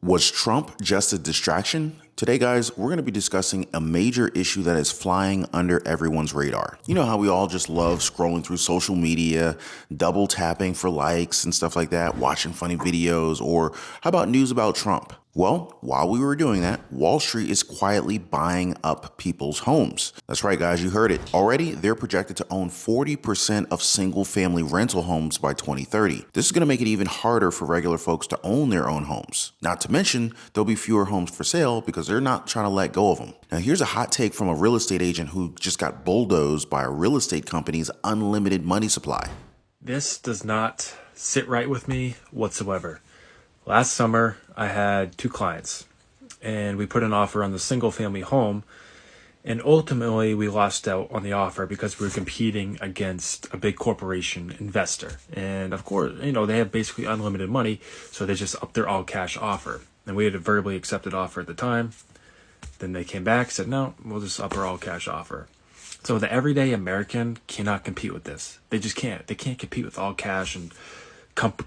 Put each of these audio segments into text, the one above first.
Was Trump just a distraction? Today, guys, we're going to be discussing a major issue that is flying under everyone's radar. You know how we all just love scrolling through social media, double tapping for likes and stuff like that, watching funny videos, or how about news about Trump? Well, while we were doing that, Wall Street is quietly buying up people's homes. That's right, guys, you heard it. Already, they're projected to own 40% of single-family rental homes by 2030. This is going to make it even harder for regular folks to own their own homes. Not to mention, there'll be fewer homes for sale because they're not trying to let go of them. Now, here's a hot take from a real estate agent who just got bulldozed by a real estate company's unlimited money supply. This does not sit right with me whatsoever. Last summer, I had two clients, and we put an offer on the single-family home, and ultimately we lost out on the offer because we were competing against a big corporation investor. And of course, they have basically unlimited money, so they just upped their all-cash offer. And we had a verbally accepted offer at the time. Then they came back, said, no, we'll just up our all-cash offer. So the everyday American cannot compete with this. They just can't. They can't compete with all cash, and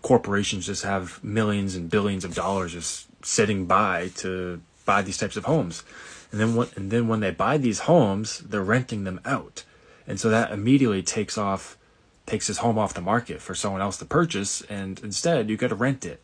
corporations just have millions and billions of dollars just sitting by to buy these types of homes. And then when they buy these homes, they're renting them out. And so that immediately takes his home off the market for someone else to purchase, and instead you got to rent it.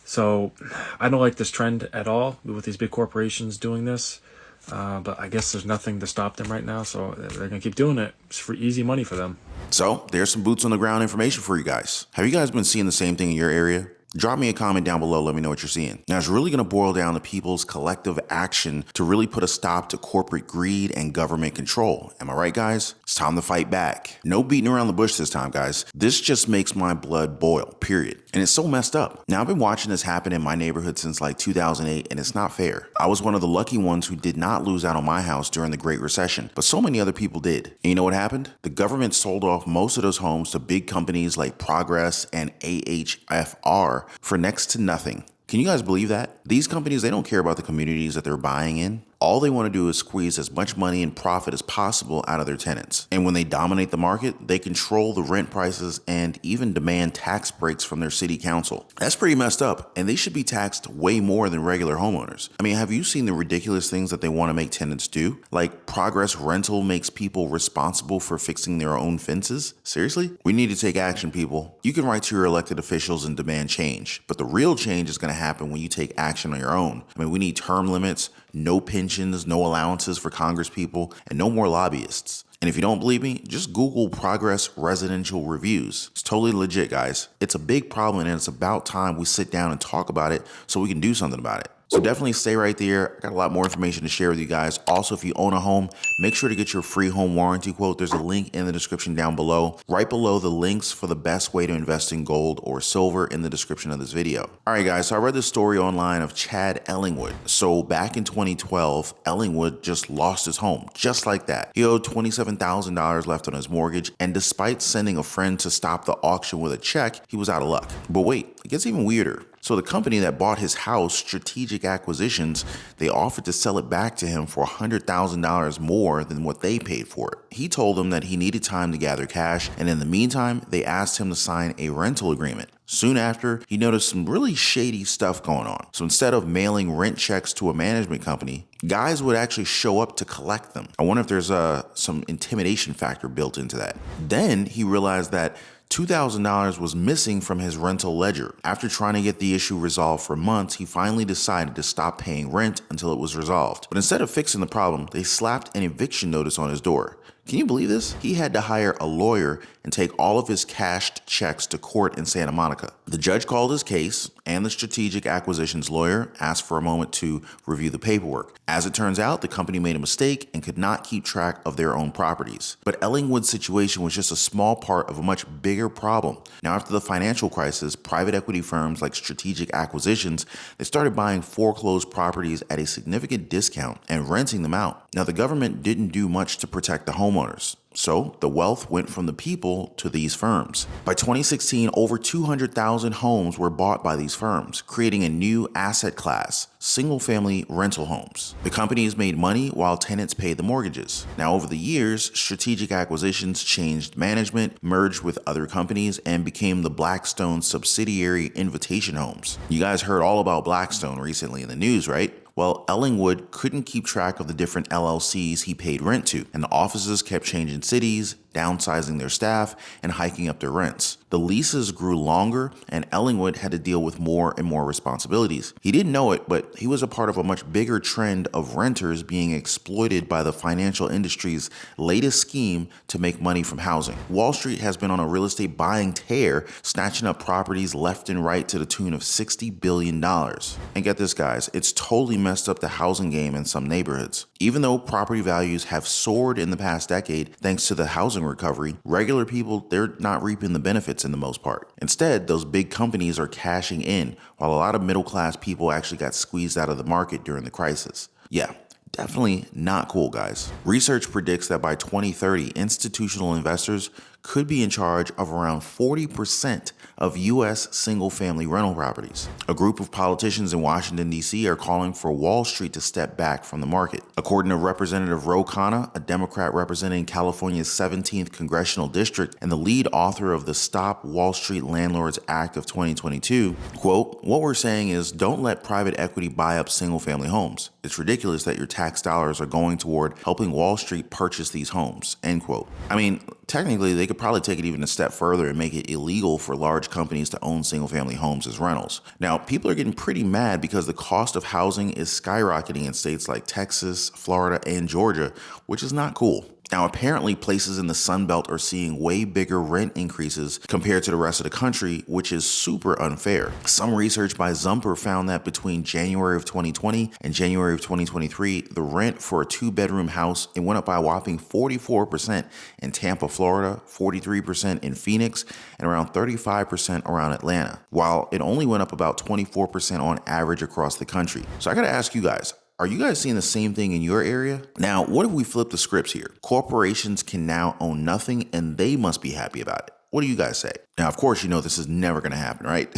So I don't like this trend at all with these big corporations doing this. But I guess there's nothing to stop them right now, so they're going to keep doing it. It's for easy money for them. So there's some boots on the ground information for you guys. Have you guys been seeing the same thing in your area? Drop me a comment down below. Let me know what you're seeing. Now, it's really going to boil down to people's collective action to really put a stop to corporate greed and government control. Am I right, guys? It's time to fight back. No beating around the bush this time, guys. This just makes my blood boil, period. And it's so messed up. Now, I've been watching this happen in my neighborhood since like 2008, and it's not fair. I was one of the lucky ones who did not lose out on my house during the Great Recession, but so many other people did. And you know what happened? The government sold off most of those homes to big companies like Progress and AHFR for next to nothing. Can you guys believe that? These companies, they don't care about the communities that they're buying in. All they want to do is squeeze as much money and profit as possible out of their tenants. And when they dominate the market, they control the rent prices and even demand tax breaks from their city council. That's pretty messed up, and they should be taxed way more than regular homeowners. I mean, have you seen the ridiculous things that they want to make tenants do? Like Progress Rental makes people responsible for fixing their own fences? Seriously? We need to take action, people. You can write to your elected officials and demand change, but the real change is going to happen when you take action on your own. I mean, we need term limits, no pensions, no allowances for Congress people, and no more lobbyists. And if you don't believe me, just Google Progress residential reviews. It's totally legit, guys. It's a big problem, and it's about time we sit down and talk about it so we can do something about it. So definitely stay right there. I got a lot more information to share with you guys. Also, if you own a home, make sure to get your free home warranty quote. There's a link in the description down below. Right below the links for the best way to invest in gold or silver in the description of this video. All right, guys, so I read this story online of Chad Ellingwood. So back in 2012, Ellingwood just lost his home, just like that. He owed $27,000 left on his mortgage, and despite sending a friend to stop the auction with a check, he was out of luck. But wait, it gets even weirder. So the company that bought his house, Strategic Acquisitions, they offered to sell it back to him for $100,000 more than what they paid for it. He told them that he needed time to gather cash, and in the meantime, they asked him to sign a rental agreement. Soon after, he noticed some really shady stuff going on. So instead of mailing rent checks to a management company, guys would actually show up to collect them. I wonder if there's some intimidation factor built into that. Then he realized that $2,000 was missing from his rental ledger. After trying to get the issue resolved for months, he finally decided to stop paying rent until it was resolved. But instead of fixing the problem, they slapped an eviction notice on his door. Can you believe this? He had to hire a lawyer and take all of his cashed checks to court in Santa Monica. The judge called his case, and the Strategic Acquisitions lawyer asked for a moment to review the paperwork. As it turns out, the company made a mistake and could not keep track of their own properties. But Ellingwood's situation was just a small part of a much bigger problem. Now, after the financial crisis, private equity firms like Strategic Acquisitions, they started buying foreclosed properties at a significant discount and renting them out. Now, the government didn't do much to protect the homeowners. So the wealth went from the people to these firms. By 2016, over 200,000 homes were bought by these firms, creating a new asset class, single-family rental homes. The companies made money while tenants paid the mortgages. Now, over the years, strategic acquisitions changed management, merged with other companies, and became the Blackstone subsidiary Invitation Homes. You guys heard all about Blackstone recently in the news, right? Well, Ellingwood couldn't keep track of the different LLCs he paid rent to, and the offices kept changing cities, downsizing their staff, and hiking up their rents. The leases grew longer, and Ellingwood had to deal with more and more responsibilities. He didn't know it, but he was a part of a much bigger trend of renters being exploited by the financial industry's latest scheme to make money from housing. Wall Street has been on a real estate buying tear, snatching up properties left and right to the tune of $60 billion. And get this, guys, it's totally messed up the housing game in some neighborhoods. Even though property values have soared in the past decade thanks to the housing recovery, regular people, they're not reaping the benefits in the most part. Instead, those big companies are cashing in, while a lot of middle-class people actually got squeezed out of the market during the crisis. Yeah, definitely not cool, guys. Research predicts that by 2030, institutional investors could be in charge of around 40% of U.S. single-family rental properties. A group of politicians in Washington, D.C. are calling for Wall Street to step back from the market. According to Representative Ro Khanna, a Democrat representing California's 17th Congressional District and the lead author of the Stop Wall Street Landlords Act of 2022, quote, "What we're saying is don't let private equity buy up single-family homes. It's ridiculous that your tax dollars are going toward helping Wall Street purchase these homes," end quote. I mean, technically, they could probably take it even a step further and make it illegal for large companies to own single-family homes as rentals. Now, people are getting pretty mad because the cost of housing is skyrocketing in states like Texas, Florida, and Georgia, which is not cool. Now, apparently, places in the Sun Belt are seeing way bigger rent increases compared to the rest of the country, which is super unfair. Some research by Zumper found that between January of 2020 and January of 2023, the rent for a two-bedroom house, it went up by a whopping 44% in Tampa, Florida, 43% in Phoenix, and around 35% around Atlanta, while it only went up about 24% on average across the country. So I gotta ask you guys, are you guys seeing the same thing in your area? Now, what if we flip the scripts here? Corporations can now own nothing and they must be happy about it. What do you guys say? Now, of course, you know this is never going to happen, right?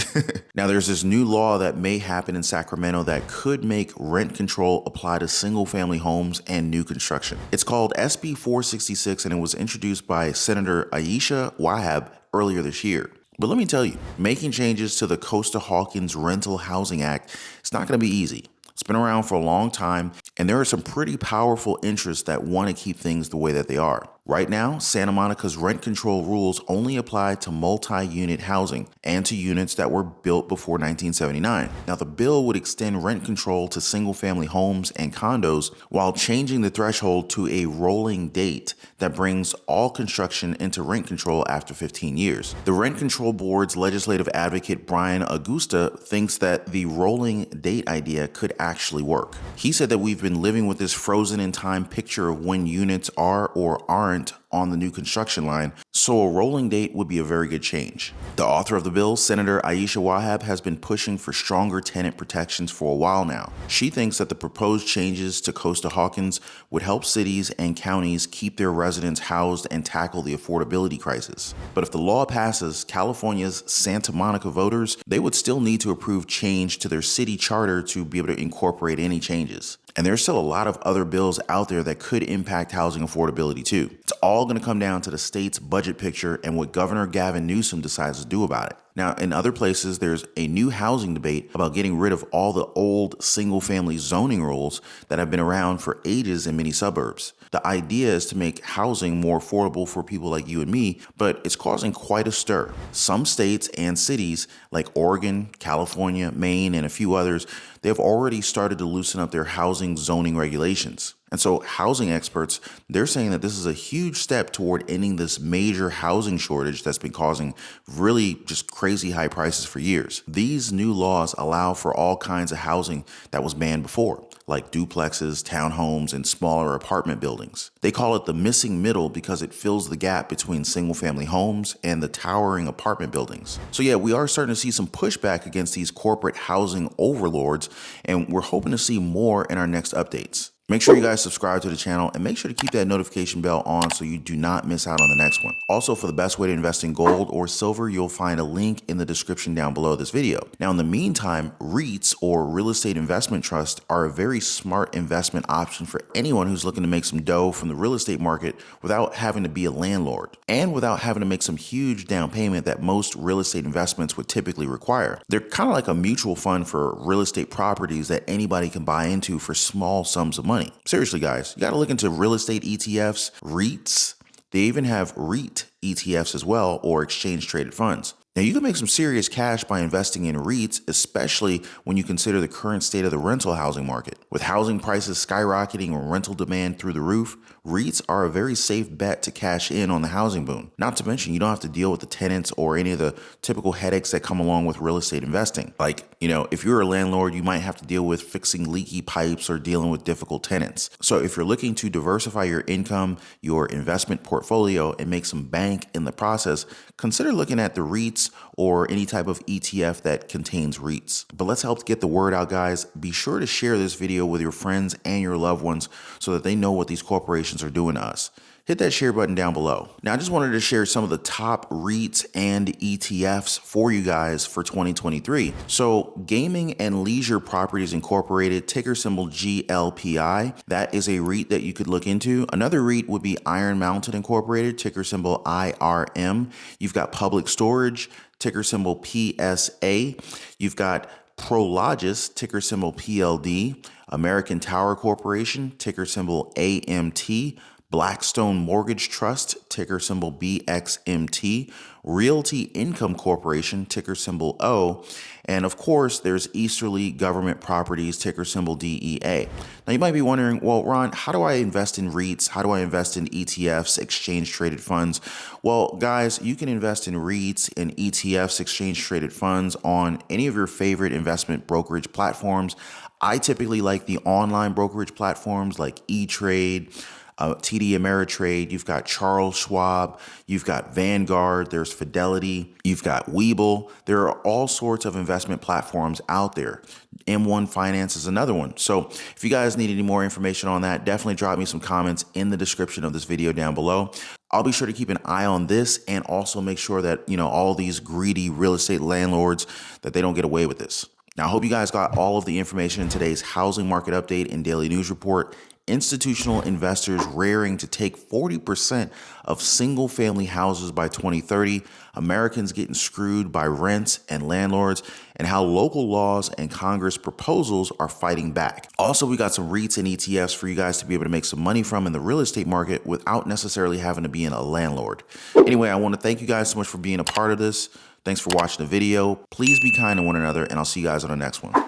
Now, there's this new law that may happen in Sacramento that could make rent control apply to single-family homes and new construction. It's called SB 466 and it was introduced by Senator Aisha Wahab earlier this year. But let me tell you, making changes to the Costa-Hawkins Rental Housing Act, it's not going to be easy. It's been around for a long time, and there are some pretty powerful interests that want to keep things the way that they are. Right now, Santa Monica's rent control rules only apply to multi-unit housing and to units that were built before 1979. Now, the bill would extend rent control to single-family homes and condos while changing the threshold to a rolling date that brings all construction into rent control after 15 years. The Rent Control Board's legislative advocate Brian Augusta thinks that the rolling date idea could actually work. He said that we've been living with this frozen in time picture of when units are or aren't on the new construction line, so a rolling date would be a very good change. The author of the bill, Senator Aisha Wahab, has been pushing for stronger tenant protections for a while now. She thinks that the proposed changes to Costa-Hawkins would help cities and counties keep their residents housed and tackle the affordability crisis. But if the law passes, California's Santa Monica voters, they would still need to approve change to their city charter to be able to incorporate any changes. And there's still a lot of other bills out there that could impact housing affordability too. It's all going to come down to the state's budget picture and what Governor Gavin Newsom decides to do about it. Now, in other places, there's a new housing debate about getting rid of all the old single-family zoning rules that have been around for ages in many suburbs. The idea is to make housing more affordable for people like you and me, but it's causing quite a stir. Some states and cities like Oregon, California, Maine, and a few others, they have already started to loosen up their housing zoning regulations. And so housing experts, they're saying that this is a huge step toward ending this major housing shortage that's been causing really just crazy high prices for years. These new laws allow for all kinds of housing that was banned before, like duplexes, townhomes, and smaller apartment buildings. They call it the missing middle because it fills the gap between single-family homes and the towering apartment buildings. So yeah, we are starting to see some pushback against these corporate housing overlords, and we're hoping to see more in our next updates. Make sure you guys subscribe to the channel and make sure to keep that notification bell on so you do not miss out on the next one. Also, for the best way to invest in gold or silver, you'll find a link in the description down below this video. Now, in the meantime, REITs or real estate investment trusts are a very smart investment option for anyone who's looking to make some dough from the real estate market without having to be a landlord and without having to make some huge down payment that most real estate investments would typically require. They're kind of like a mutual fund for real estate properties that anybody can buy into for small sums of money. Seriously, guys, you got to look into real estate ETFs, REITs. They even have REIT ETFs as well, or exchange traded funds. Now, you can make some serious cash by investing in REITs, especially when you consider the current state of the rental housing market. With housing prices skyrocketing and rental demand through the roof, REITs are a very safe bet to cash in on the housing boom. Not to mention, you don't have to deal with the tenants or any of the typical headaches that come along with real estate investing. Like, if you're a landlord, you might have to deal with fixing leaky pipes or dealing with difficult tenants. So if you're looking to diversify your income, your investment portfolio, and make some bank in the process, consider looking at the REITs or any type of ETF that contains REITs. But let's help get the word out, guys. Be sure to share this video with your friends and your loved ones so that they know what these corporations are doing to us. Hit that share button down below. Now, I just wanted to share some of the top REITs and ETFs for you guys for 2023. So Gaming and Leisure Properties Incorporated, ticker symbol GLPI. That is a REIT that you could look into. Another REIT would be Iron Mountain Incorporated, ticker symbol IRM. You've got Public Storage, ticker symbol PSA. You've got Prologis, ticker symbol PLD. American Tower Corporation, ticker symbol AMT. Blackstone Mortgage Trust, ticker symbol BXMT, Realty Income Corporation, ticker symbol O, and of course, there's Easterly Government Properties, ticker symbol DEA. Now, you might be wondering, well, Ron, how do I invest in REITs? How do I invest in ETFs, exchange traded funds? Well, guys, you can invest in REITs and ETFs, exchange traded funds on any of your favorite investment brokerage platforms. I typically like the online brokerage platforms like E-Trade, TD Ameritrade, you've got Charles Schwab, you've got Vanguard, there's Fidelity, you've got Webull. There are all sorts of investment platforms out there. M1 Finance is another one. So if you guys need any more information on that, definitely drop me some comments in the description of this video down below. I'll be sure to keep an eye on this and also make sure that, all these greedy real estate landlords, that they don't get away with this. Now, I hope you guys got all of the information in today's housing market update and daily news report. Institutional investors raring to take 40% of single-family houses by 2030, Americans getting screwed by rents and landlords, and how local laws and Congress proposals are fighting back. Also, we got some REITs and ETFs for you guys to be able to make some money from in the real estate market without necessarily having to be a landlord. Anyway, I want to thank you guys so much for being a part of this. Thanks for watching the video. Please be kind to one another, and I'll see you guys on the next one.